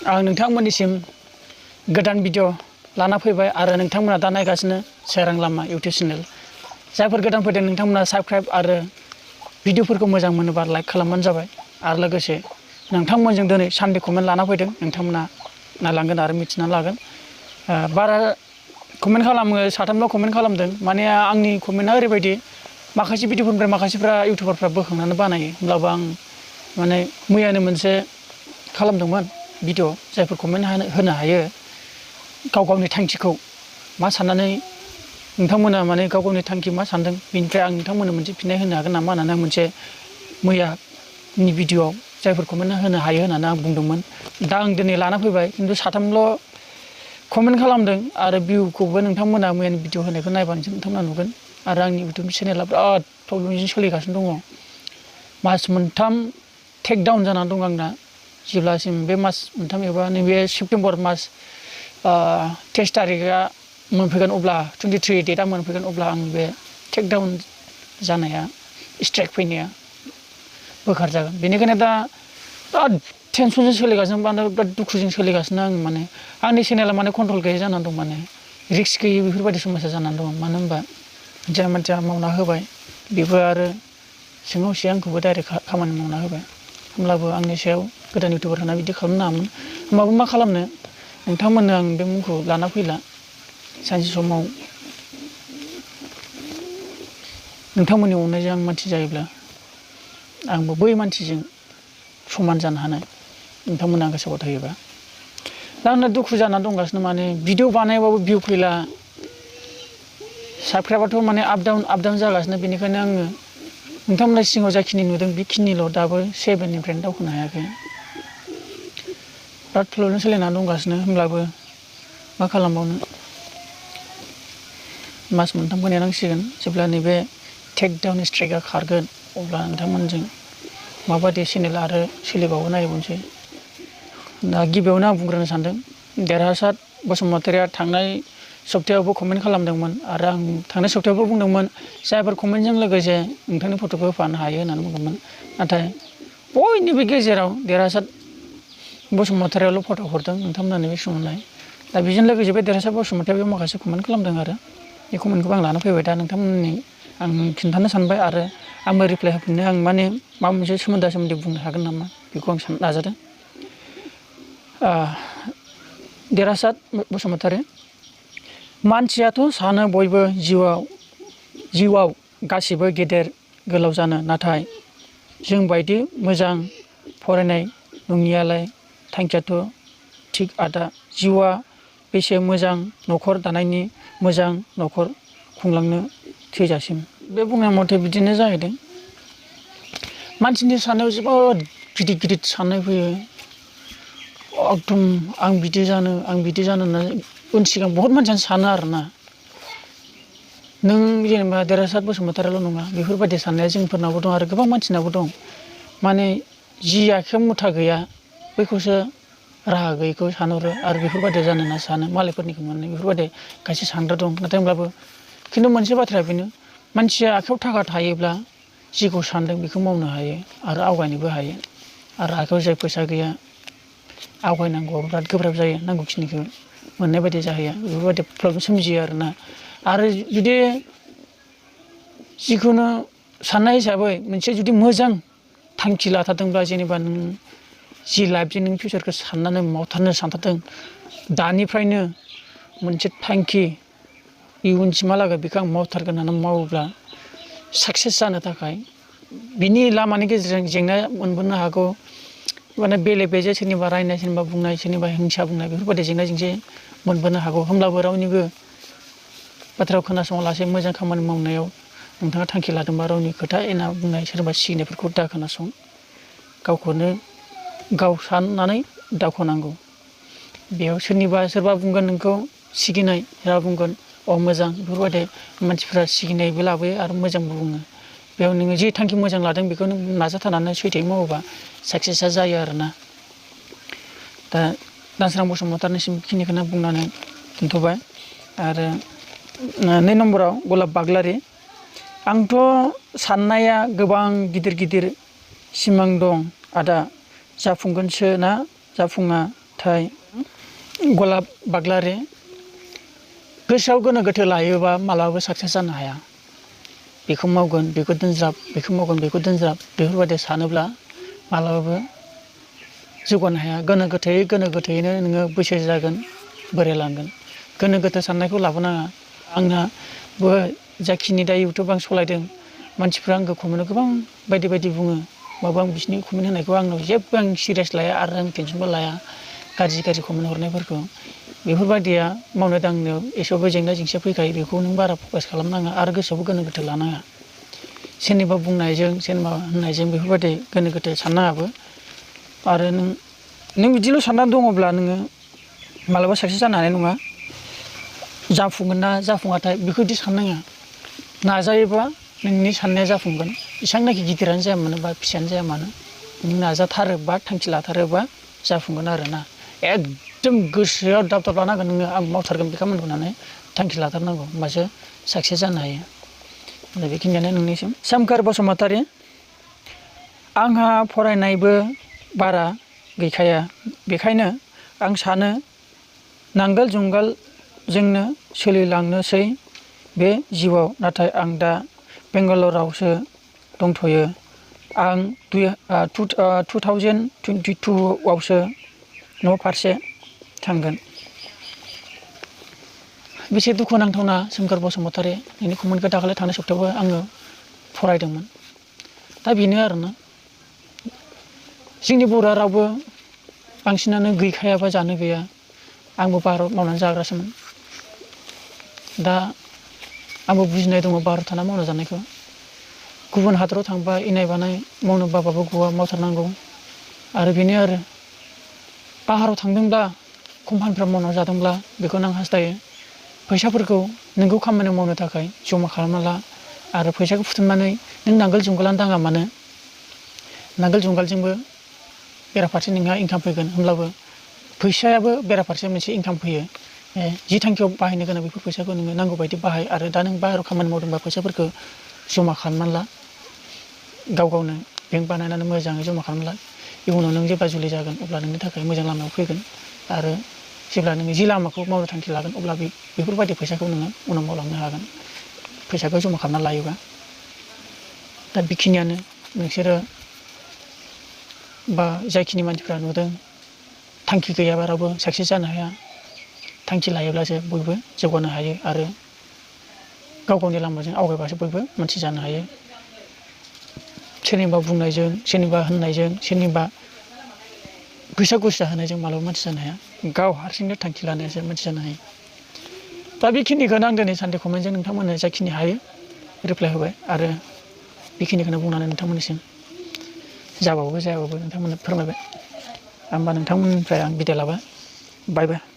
आं नोंथांमोननिसिम गोदान भिडिअ लाना फैबाय आरो नोंथांमोना दा नायगासिनो सोरां लामा इउटुब चेनेल जायफोर गोदान फैदों नोंथांमोना साबस्क्राइब आरो भिडिअफोरखौ मोजां मोनोबा लाइक खालामबानो जाबाय आरो लोगोसे नोंथांमोनजों दिनै सानडे कमेन्ट लाना फैदों नोंथांमोना नायलांगोन आरो मिथिना लागोन बारा कमेन्ट खालामो साथामल' कमेन्ट खालामदों माने आंनि कमेन्टआ ओरैबायदि माखासे भिडिअफोरनिफ्राय माखासेफ्रा इउटुबारफ्रा बोखांनानै बानायो होमब्लाबो आं माने मैयानो मोनसे खालामदोंमोन भिडिअ जायफोर कमेन्ट होनो हायो गाव गावनि थांखिखौ मा साननानै नोंथांमोना माने गाव गावनि थांखि मा सानदों बेनिफ्राय आं नोंथांमोननो मोनसे फिननाय होनो हागोन नामा होननानै आं मोनसे मैयानि भिडिअआव जायफोर कमेन्ट होनो हायो होननानै आं बुंदोंमोन दा आं दिनै लाना फैबाय खिन्थु साथामल' कमेन्ट खालामदों आरो भिउखौबो नोंथांमोना मैयानि भिडिअ होनायखौ नायबानो नोंथांमोना नुगोन आरो आंनि इउटुब चेनेला बिराद प्रब्लेमजों सोलिगासिनो दङ मास मोनथाम टेक डाउन जानानै दं आंना जेब्लासिम बे मास मोनथाम एबा नैबे सेप्तेम्बर मास 23 तारिखआ मोनफैगोन अब्ला 23 डेटआ मोनफैगोन अब्ला आं बे टेक डाउन जानाया स्ट्राइक फैनाया बोखार जागोन बेनिखायनो दा बिराद टेनसनजों सोलिगासिनो बिराद दुखुजों सोलिगासिनो आं माने आंनि चेनेला माने कन्ट्रल गैयै जानानै दं माने रिस्क गैयै बेफोरबायदि समस्या जानानै दं मानो होनबा जाय मानसिया मावना होबाय बेबो आरो सिङाव सिङाव आंखौबो डाइरेक्ट खामानि मावना होबाय होमब्लाबो आंनि सायाव गोदान इउटुबार होना बिदि खालामनो नाङामोन होमबाबो मा खालामनो नोंथांमोननो आं बे मुंखौ लाना फैला सानसे समाव नोंथांमोननि अननायजों आं मानसि जायोब्ला आंबो बै मानसिजों समान जानो हानाय नोंथांमोना आंखौ सापर्ट होयोबा दा आंना दुखु जानानै दंगासिनो माने भिडिअ बानायबाबो भिउ फैला साबस्क्राइबाथ' माने आप डाउन जागासिनो बेनिखायनो आङो नोंथांमोननि सिगाङाव जाखिनि नुदों बेखिनिल' दाबो 7निफ्रायनो दावखोनो हायाखै बिराद प्रब्लेम सोलिनानै दंगासिनो होमब्लाबो मा खालामबावनो मास मोनथामखौ नेनांसिगोन जेब्ला नैबे टेक डाउन स्ट्राइकआ खारगोन अब्ला नोंथांमोनजों माबायदि चेनेल आरो सोलिबावो नायबावनोसै दा गिबियावनो आं बुंग्रोनो सानदों देरहासार बसुमतारिया थांनाय सप्तायावबो कमेन्ट खालामदोंमोन आरो आं थांनाय सप्तायावबो बुंदोंमोन जायफोर कमेन्टजों लोगोसे नोंथांनि फट'खौ होफानो हायो होननानै बुंदोंमोन नाथाय बयनिबो गेजेराव देरहासार बसुमतारियाल' फट' हरदों नोंथांमोननि बे समावलाय दा बेजों लोगोसे बे देरहासार बसुमतारियाबो माखासे कमेन्ट खालामदों आरो बे कमेन्टखौबो आं लाना फैबाय दा नोंथांमोननि आं खिन्थानो सानबाय आरो आंबो रिप्लाय होफिननो आं माने माबा मोनसे सोमोन्दै बुंनो हागोन नामा बेखौ आं नाजादों देरहासार बसुमतारि मानसियाथ' सानो बयबो जिउआव गासिबो गेदेर गोलाव जानो नाथाय जोंबायदि मोजां फरायनाय नङियालाय थांखियाथ' थिग आदा जिउआ बेसे मोजां न'खर दानायनि मोजां न'खर खुंलांनो थैजासिम बे बुंनाय मथे बिदिनो जाहैदों मानसिनि साननायाव जोबोद गिदिर गिदिर साननाय फैयो एकदम आं बिदि जानो होननानै उन सिगां बहुत मानसियानो सानो आरोना नों जेनेबा देरहासार बसुमतारियाल' नङा बेफोरबायदि साननाया जोंफोरनावबो दं आरो गोबां मानसिनावबो दं माने जि आखाइयाव मुथा गैया बैखौसो राहा गैयैखौ सानहरो आरो बेफोरबायदि जानो होनना सानो मालायफोरनिखौ मोननाय बेफोरबायदि खायसे सानग्रा दं नाथाय होमब्लाबो खिन्थु मोनसे बाथ्राया बेनो मानसिया आखाइयाव थाखा थायोब्ला जिखौ सानदों बेखौ मावनो हायो आरो आवगायनोबो हायो आरो आखाइयाव जाय फैसा गैया आवगायनांगौआ बिराद गोब्राब जायो नांगौखिनिखौ मोननाय बायदि जाहैया बेफोरबायदि प्रब्लेम सोमजियो आरोना आरो जुदि जिखुनु साननाय हिसाबै मोनसे जुदि मोजां थांखि लाथारदोंब्ला जेनेबा नों जि लाइफजों नों फिउचारखौ साननानै मावथारनो सानथारदों दानिफ्रायनो मोनसे थांखि इयुनसिमहालागै बेखौ आं मावथारगोन होननानै मावोब्ला साक्सेस जानो थाखाय बिनि लामानि गेजेरजों जेंना मोनबोनो हागौ माने बेले बेजे सोरनिबा रायनाय सोरनिबा बुंनाय सोरनिबा हिंसा बुंनाय बेफोरबायदि जेंना जेंसि मोनबोनो हागौ होमब्लाबो रावनिबो बाथ्राखौ खोनासङालासे मोजां खामानि मावनायाव नोंथाङा थांखि लादोंबा रावनि खोथा एना बुंनाय सोरबा सिगिनायफोरखौ दा खोनासं गावखौनो गाव साननानै दावखोनांगौ बेयाव सोरबा बुंगोन नोंखौ सिगिनाय सोरबा बुंगोन मोजां बेफोरबायदि मानसिफ्रा सिगिनायबो लाबोयो आरो मोजांबो बुङो बेयाव नोङो जे थांखि मोजां लादों बेखौ नों नाजाथारनानै सैथोयै मावोबा साक्सेसआ जायो आरोना दा दानसोरां बसुमतारिनिसिम बेखिनिखौनो बुंनानै दोनथ'बाय आरो 2 नम्बराव गलाब बाग्लारि आंथ' साननाया गोबां गिदिर गिदिर सिमां दं आदा जाफुंगोनसो ना जाफुङा नाथाय गलाब बाग्लारि गोसोआव गोनो गोथो लायोबा मालाबाबो साक्सेस जानो हाया। बेखौ मावगोन बेखौ दोनज्राब, बेखौ मावगोन बेखौ दोनज्राब बेफोरबायदि सानोब्ला मालाबाबो जौगानो हाया। गोनो गोथोयैनो नोङो बैसो जागोन, बोरायलांगोन। गोनो गोथो साननायखौ लाबोनाङा। आंनाबो जाखिनि दा इउटुब आं सलायदों, मानसिफ्रा आंखौ कमेन्टआव गोबां बायदि बायदि बुङो। होमबाबो आं बिसिनि कमेन्ट होनायखौ आंनाव जेबो आं सिरियास लाया आरो आं टेनसनबो लाया गाज्रि कमेन्ट हरनायफोरखौ। बेफोरबायदिया मावनो दांनायाव एसेबाबो जेंना जेंसिया फैखायो। बेखौ नों बारा फकास खालामनाङा आरो गोसोआवबो गोनो गोथो लानाङा। सोरनिबा बुंनायजों सोरनिबा होननायजों बेफोरबायदि गोनो गोथो साननाङाबो। आरो नों बिदिल' साननानै दङब्ला नोङो मालाबा साक्सेस जानो हानाय नङा। जाफुंगोन ना जाफुङाथाय बेखौदि साननाङा। नाजायोबा नोंनि साननाया जाफुंगोन। एसांनाखि गिदिरानो जाया मानो बा फिसायानो जाया मानो, नों नाजाथारोबा थांखि लाथारोबा जाफुंगोन आरोना। एकदम गोसोआव दाब दाब लानांगोन नोङो आं मावथारगोन बे खामानिखौ होननानै थांखि लाथारनांगौ, होमबासो साक्सेस जानो हायो। दा बेखिनियानो नोंनिसिम। सोमखोर बसुमतारि। आंहा फरायनायबो बारा गैखाया, बेखायनो आं सानो नांगोल जुंगालजोंनो सोलिलांनोसै बे जिउआव। नाथाय आं दा बेंगालरावसो दंथ'यो। आं 2022 आवसो न' फारसे थांगोन। बेसे दुखुनांथावना सोमखोर बसुमतारि, नोंनि कमेन्टखौ दाखालि थांनाय सप्तायावबो आङो फरायदोंमोन। दा बेनो आरोना, जोंनि बर' रावबो बांसिनानो गैखायाबा जानो गैया। आंबो बाहेरायाव मावनानै जाग्रासोमोन। दा आंबो बुजिनाय दङ बाहेरायाव थाना मावना जानायखौ। गुबुन हादराव थांबा इनाय बानाय मावनो बाबाबो गवा, मावथारनांगौ। आरो बेनो आरो बाहेरायाव थांदोंब्ला कम्पानिफ्राव मावना जादोंब्ला बेखौनो आं हास्थायो फैसाफोरखौ नोंगौ खामानियाव मावनो थाखाय जमा खालामना ला। आरो फैसाखौ बुथुमनानै नों नांगोल जुंगालानो दाङा मानो, नांगोल जुंगालजोंबो बेराफारसे नोंहा इनकाम फैगोन। होमब्लाबो फैसायाबो बेराफारसे मोनसे इनकाम फैयो। जि थांखियाव बाहायनो गोनां बेफोर फैसाखौ नोङो नांगौ बायदि बाहाय। आरो दा नों बाहेरायाव खामानि मावदोंबा फैसाफोरखौ जमा खालामनानै ला, गाव गावनो बेंक बानायनानै मोजाङै जमा खालामना ला। इयुनाव नों जेब्ला जुलि जागोन अब्ला नोंनि थाखाय मोजां लामायाव फैगोन। आरो जेब्ला नोङो जि लामाखौ मावनो थांखि लागोन अब्ला बेफोरबायदि फैसाखौ नोङो उनाव मावलांनो हागोन, फैसाखौ जमा खालामना लायोबा। दा बेखिनियानो। नोंसोरो बा जायखिनि मानसिफ्रा नुदों थांखि गैयाबा रावबो साक्सेस जानो हाया। थांखि लायोब्लासो बयबो जौगानो हायो आरो गाव गावनि लामाजों आवगायबासो बयबो मानसि जानो हायो। सोरनिबा बुंनायजों, सोरनिबा होननायजों, सोरनिबा फैसा गुस्सा होनायजों मालाबा मानसि जानो हाया। गाव हारसिंनो थांखि लानायासो मानसि जानो हायो। दा बेखिनिखौनो आं दिनै सानडे कमेन्टजों नोंथांमोननो जाखिनि हायो रिप्लाय होबाय। आरो बेखिनिखौनो बुंनानै नोंथांमोननिसिम जाबाबो जायाबाबो नोंथांमोननो फोरमायबाय। होमबा नोंथांमोननिफ्राय आं बिदाय लाबाय। बाय बाय।